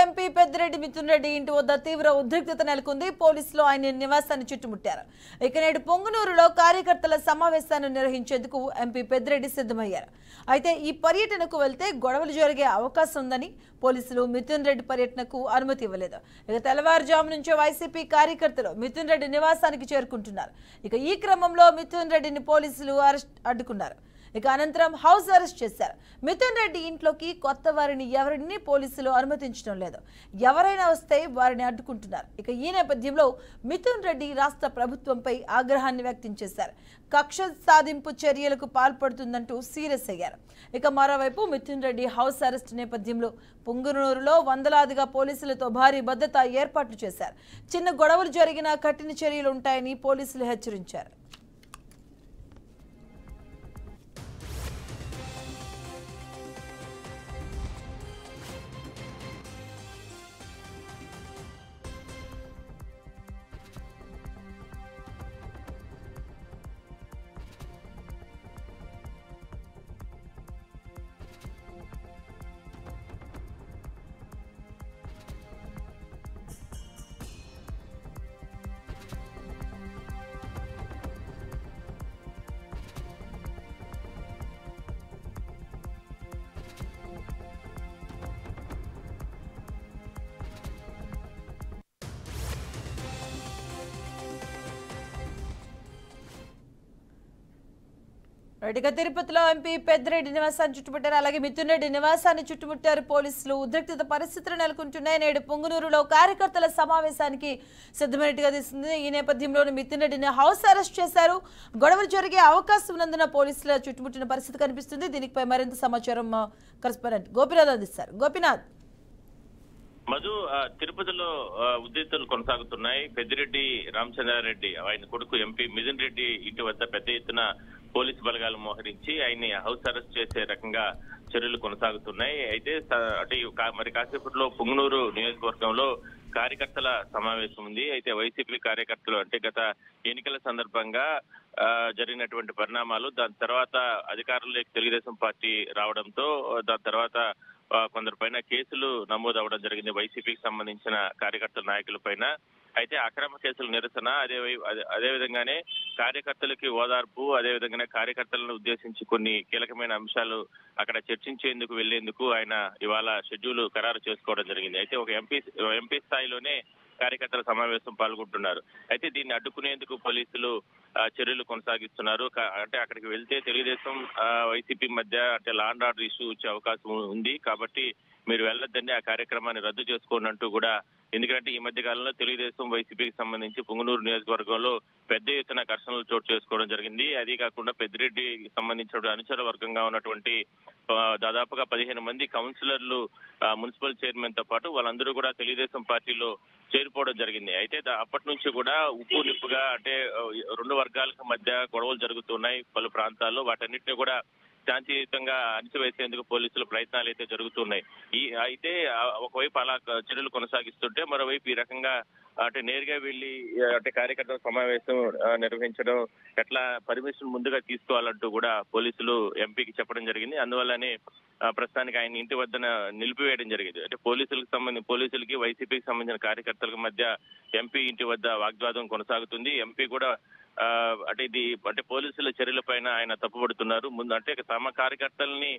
MP Peddireddy Mithun Reddy ఇంటి వద్ద తీవ్ర ఉద్రిక్తత నెలకొంది. పోలీసులు ఆయన నివాసాన్ని చుట్టుముట్టారు. ఇక నేడు పొంగునూరులో కార్యకర్తల సమావేశాన్ని నిర్వహించేందుకు ఎంపీ పెద్దిరెడ్డి సిద్ధమయ్యారు. అయితే ఈ పర్యటనకు వెళ్తే గొడవలు జరిగే అవకాశం ఉందని పోలీసులు మిథున్ రెడ్డి పర్యటనకు అనుమతి ఇవ్వలేదు. ఇక తెల్లవారుజాము నుంచే వైసీపీ కార్యకర్తలు మిథున్ రెడ్డి నివాసానికి చేరుకుంటున్నారు. ఇక ఈ క్రమంలో మిథున్ రెడ్డిని పోలీసులు అడ్డుకున్నారు. ఇక అనంతరం హౌస్ అరెస్ట్ చేశారు. మిథున్ రెడ్డి ఇంట్లోకి కొత్త వారిని ఎవరిని పోలీసులు అనుమతించడం లేదు. ఎవరైనా వస్తే వారిని అడ్డుకుంటున్నారు. ఇక ఈ నేపథ్యంలో మిథున్ రెడ్డి రాష్ట్ర ప్రభుత్వంపై ఆగ్రహాన్ని వ్యక్తం చేశారు. కక్ష సాధింపు చర్యలకు పాల్పడుతుందంటూ సీరియస్ అయ్యారు. ఇక మరోవైపు మిథున్ రెడ్డి హౌస్ అరెస్ట్ నేపథ్యంలో పొంగునూరులో వందలాదిగా పోలీసులతో భారీ భద్రత ఏర్పాట్లు చేశారు. చిన్న గొడవలు జరిగినా కఠిన చర్యలు ఉంటాయని పోలీసులు హెచ్చరించారు. ఇక తిరుపతిలో ఎంపీ పెద్దిరెడ్డి నివాసాన్ని చుట్టుముట్టారు. అలాగే మిథున్ రెడ్డి నివాసాన్ని చుట్టుముట్టారు పోలీసులు. ఉద్రిక్తత పరిస్థితులు నెలకొంటున్నాయి. నేడు పొంగునూరులో కార్యకర్తల సమావేశానికి సిద్ధమైనట్టుగా తెలుస్తుంది. ఈ నేపథ్యంలోనే మిథున్ రెడ్డిని హౌస్ అరెస్ట్ చేశారు. గొడవలు జరిగే అవకాశం ఉన్నందున పోలీసుల చుట్టుముట్టిన పరిస్థితి కనిపిస్తుంది. దీనిపై మరింత సమాచారం కరెస్పాండెంట్ గోపినాథ్ అందిస్తారు. గోపినాథ్, మధు, తిరుపతిలో ఉద్రిక్తతలు కొనసాగుతున్నాయి. పెద్దిరెడ్డి రామచంద్రారెడ్డి ఆయన కొడుకు ఎంపీ మిథున్ రెడ్డి ఇంటి వద్ద పెద్ద ఎత్తున పోలీసు బలగాలు మోహరించి ఆయన్ని హౌస్ అరెస్ట్ చేసే రకంగా చర్యలు కొనసాగుతున్నాయి. అయితే అంటే మరి కాసేపట్లో పొంగునూరు నియోజకవర్గంలో కార్యకర్తల సమావేశం ఉంది. అయితే వైసీపీ కార్యకర్తలు అంటే గత ఎన్నికల సందర్భంగా జరిగినటువంటి పరిణామాలు, దాని తర్వాత అధికారంలోకి తెలుగుదేశం పార్టీ రావడంతో దాని తర్వాత కొందరి పైన కేసులు నమోదు అవ్వడం జరిగింది వైసీపీకి సంబంధించిన కార్యకర్తల నాయకుల పైన. అయితే అక్రమ కేసుల నిరసన, అదే విధంగానే కార్యకర్తలకి ఓదార్పు, అదే విధంగానే కార్యకర్తలను ఉద్దేశించి కొన్ని కీలకమైన అంశాలు అక్కడ చర్చించేందుకు వెళ్లేందుకు ఆయన ఇవాళ షెడ్యూల్ ఖరారు చేసుకోవడం జరిగింది. అయితే ఒక ఎంపీ స్థాయిలోనే కార్యకర్తల సమావేశం పాల్గొంటున్నారు. అయితే దీన్ని అడ్డుకునేందుకు పోలీసులు చర్యలు కొనసాగిస్తున్నారు. అంటే అక్కడికి వెళ్తే తెలుగుదేశం వైసీపీ మధ్య అంటే లా అండ్ ఆర్డర్ ఇష్యూ వచ్చే అవకాశం ఉంది. కాబట్టి మీరు వెళ్ళొద్దండి, ఆ కార్యక్రమాన్ని రద్దు చేసుకోండి అంటూ కూడా, ఎందుకంటే ఈ మధ్య కాలంలో తెలుగుదేశం వైసీపీకి సంబంధించి పొంగునూరు నియోజకవర్గంలో పెద్ద ఎత్తున ఘర్షణలు చోటు చేసుకోవడం జరిగింది. అది కాకుండా పెద్దిరెడ్డికి సంబంధించిన అనుచర వర్గంగా ఉన్నటువంటి దాదాపుగా 15 మంది కౌన్సిలర్లు, మున్సిపల్ చైర్మన్ తో పాటు వాళ్ళందరూ కూడా తెలుగుదేశం పార్టీలో చేరిపోవడం జరిగింది. అయితే అప్పటి నుంచి కూడా ఉప్పు నిప్పుగా అంటే రెండు వర్గాలకు మధ్య గొడవలు జరుగుతున్నాయి పలు ప్రాంతాల్లో. వాటన్నిటిని కూడా శాంతియుతంగా అణిచివేసేందుకు పోలీసులు ప్రయత్నాలు అయితే జరుగుతున్నాయి. అయితే ఒకవైపు అలా చర్యలు కొనసాగిస్తుంటే, మరోవైపు ఈ రకంగా అంటే నేరుగా వెళ్లి అంటే కార్యకర్తల సమావేశం నిర్వహించడం ఎట్లా పర్మిషన్ ముందుగా తీసుకోవాలంటూ కూడా పోలీసులు ఎంపీకి చెప్పడం జరిగింది. అందువల్లనే ప్రస్తుతానికి ఆయన ఇంటి వద్ద నిలిపివేయడం జరిగింది. అంటే పోలీసులకి వైసీపీకి సంబంధించిన కార్యకర్తల మధ్య ఎంపీ ఇంటి వద్ద వాగ్వాదం కొనసాగుతుంది. ఎంపీ కూడా అంటే పోలీసుల చర్యల పైన ఆయన తప్పుపడుతున్నారు. ముందు అంటే తమ కార్యకర్తల్ని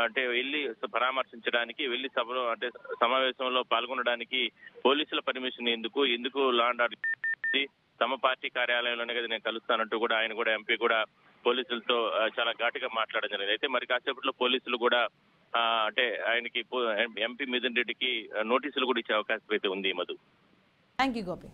అంటే వెళ్లి పరామర్శించడానికి, వెళ్లి సభలో అంటే సమావేశంలో పాల్గొనడానికి పోలీసుల పర్మిషన్ ఎందుకు లా అండ్ ఆర్డర్ తమ పార్టీ కార్యాలయంలోనే కదా నేను కలుస్తానంటూ కూడా ఆయన కూడా ఎంపీ కూడా పోలీసులతో చాలా ఘాటుగా మాట్లాడడం జరిగింది. అయితే మరి కాసేపట్లో పోలీసులు కూడా అంటే ఆయనకి ఎంపీ మిథున్ రెడ్డికి నోటీసులు కూడా ఇచ్చే అవకాశం అయితే ఉంది. మధు. Thank you Gopi.